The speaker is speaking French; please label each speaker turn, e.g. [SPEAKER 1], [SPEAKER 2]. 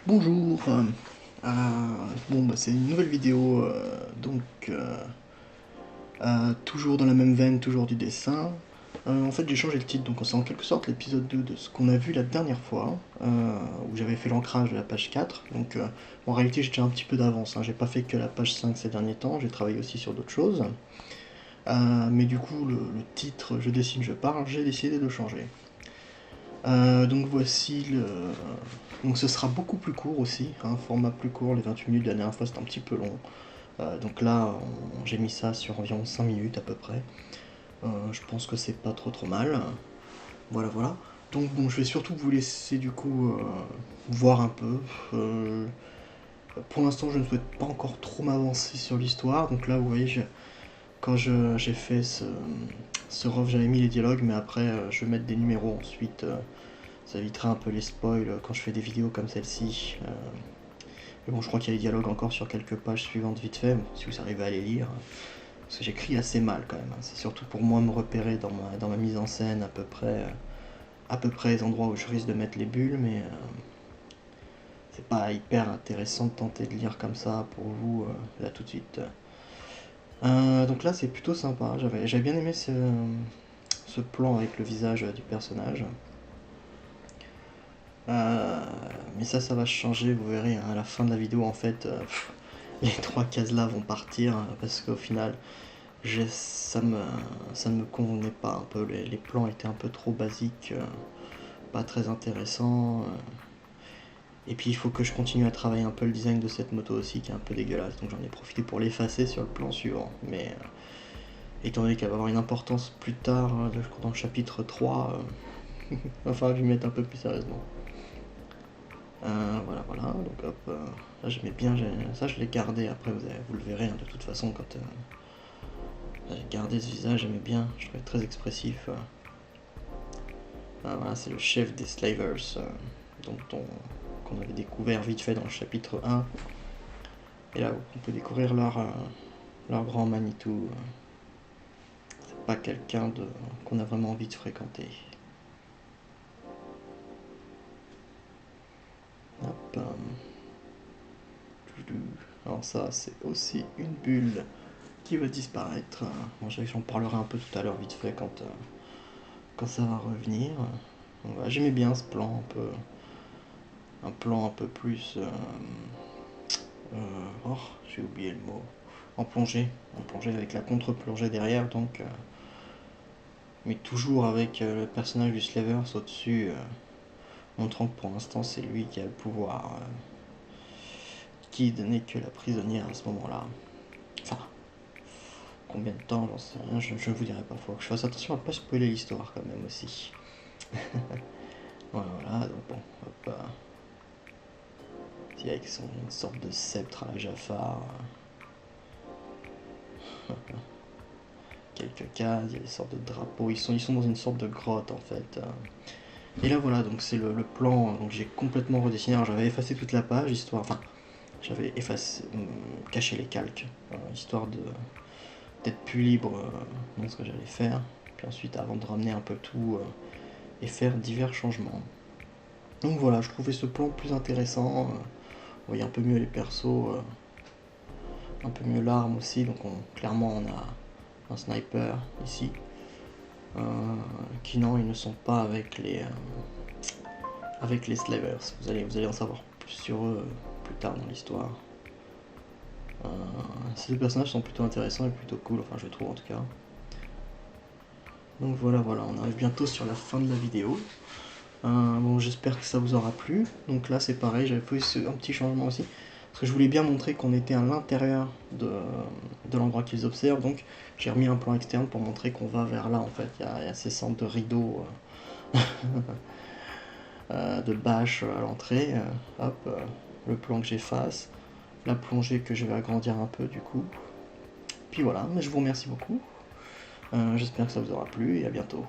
[SPEAKER 1] Bonjour, c'est une nouvelle vidéo, toujours dans la même veine, toujours du dessin. En fait j'ai changé le titre, donc c'est en quelque sorte l'épisode 2 de ce qu'on a vu la dernière fois, où j'avais fait l'ancrage de la page 4. En réalité j'ai déjà un petit peu d'avance, hein. J'ai pas fait que la page 5 ces derniers temps, j'ai travaillé aussi sur d'autres choses. Mais du coup le titre Je dessine, je parle, j'ai décidé de changer. Donc voici le... Donc ce sera beaucoup plus court aussi, un format plus court, les 28 minutes de la dernière fois c'était un petit peu long. Donc là j'ai mis ça sur environ 5 minutes à peu près. Je pense que c'est pas trop mal. Voilà voilà. Donc bon, je vais surtout vous laisser du coup voir un peu. Euh, pour l'instant je ne souhaite pas encore trop m'avancer sur l'histoire. Donc là vous voyez, j'ai fait ce rough, j'avais mis les dialogues, mais après je vais mettre des numéros ensuite. Ça évitera un peu les spoils quand je fais des vidéos comme celle-ci. Mais bon, je crois qu'il y a les dialogues encore sur quelques pages suivantes vite fait, si vous arrivez à les lire. Parce que j'écris assez mal quand même, hein. C'est surtout pour moi me repérer dans ma mise en scène à peu près les endroits où je risque de mettre les bulles, mais c'est pas hyper intéressant de tenter de lire comme ça pour vous là tout de suite. Donc là c'est plutôt sympa, j'avais bien aimé ce plan avec le visage du personnage. Euh, mais ça va changer, vous verrez, hein, à la fin de la vidéo en fait. Les trois cases là vont partir parce qu'au final, ça ne me convenait pas un peu. Les plans étaient un peu trop basiques, pas très intéressants. Et puis il faut que je continue à travailler un peu le design de cette moto aussi qui est un peu dégueulasse. Donc j'en ai profité pour l'effacer sur le plan suivant. Mais étant donné qu'elle va avoir une importance plus tard, dans le chapitre 3, il va falloir que je m'y mette un peu plus sérieusement. Voilà, donc hop, là j'aimais bien, ça je l'ai gardé, après vous le verrez hein, de toute façon quand j'ai gardé ce visage, j'aimais bien, je trouvais très expressif. Voilà, c'est le chef des Slavers, qu'on avait découvert vite fait dans le chapitre 1. Et là on peut découvrir leur grand Manitou. C'est pas quelqu'un qu'on a vraiment envie de fréquenter. Hop. Alors ça c'est aussi une bulle qui va disparaître. Bon, j'en parlerai un peu tout à l'heure vite fait quand ça va revenir. Voilà, j'aimais bien ce plan un plan un peu plus. Oh, j'ai oublié le mot. En plongée avec la contre-plongée derrière, donc. Mais toujours avec le personnage du Slavers au-dessus, montrant que pour l'instant c'est lui qui a le pouvoir. Qui n'est que la prisonnière à ce moment-là. Enfin, combien de temps, j'en sais rien, je ne vous dirai pas. Faut que je fasse attention à ne pas spoiler l'histoire quand même aussi. Voilà, donc bon, hop. Avec une sorte de sceptre à la Jafar. Quelques cases, il y a des sortes de drapeaux. Ils sont dans une sorte de grotte en fait. Et là voilà, donc c'est le plan. Donc j'ai complètement redessiné. Alors j'avais effacé toute la page, histoire. Enfin, j'avais effacé, caché les calques, histoire d'être plus libre dans ce que j'allais faire. Puis ensuite, avant de ramener un peu tout et faire divers changements. Donc voilà, je trouvais ce plan plus intéressant. Vous voyez un peu mieux les persos, un peu mieux l'arme aussi. Donc clairement, on a un sniper ici. Qui non, ils ne sont pas avec les Slavers. Vous allez en savoir plus sur eux plus tard dans l'histoire. Ces deux personnages sont plutôt intéressants et plutôt cool, enfin je trouve en tout cas. Donc voilà, on arrive bientôt sur la fin de la vidéo. Bon, j'espère que ça vous aura plu. Donc là c'est pareil, j'avais fait un petit changement aussi. Parce que je voulais bien montrer qu'on était à l'intérieur de l'endroit qu'ils observent. Donc j'ai remis un plan externe pour montrer qu'on va vers là en fait. Il y a ces sortes de rideaux de bâches à l'entrée. Hop, le plan que j'efface. La plongée que je vais agrandir un peu du coup. Puis voilà, mais je vous remercie beaucoup. J'espère que ça vous aura plu et à bientôt.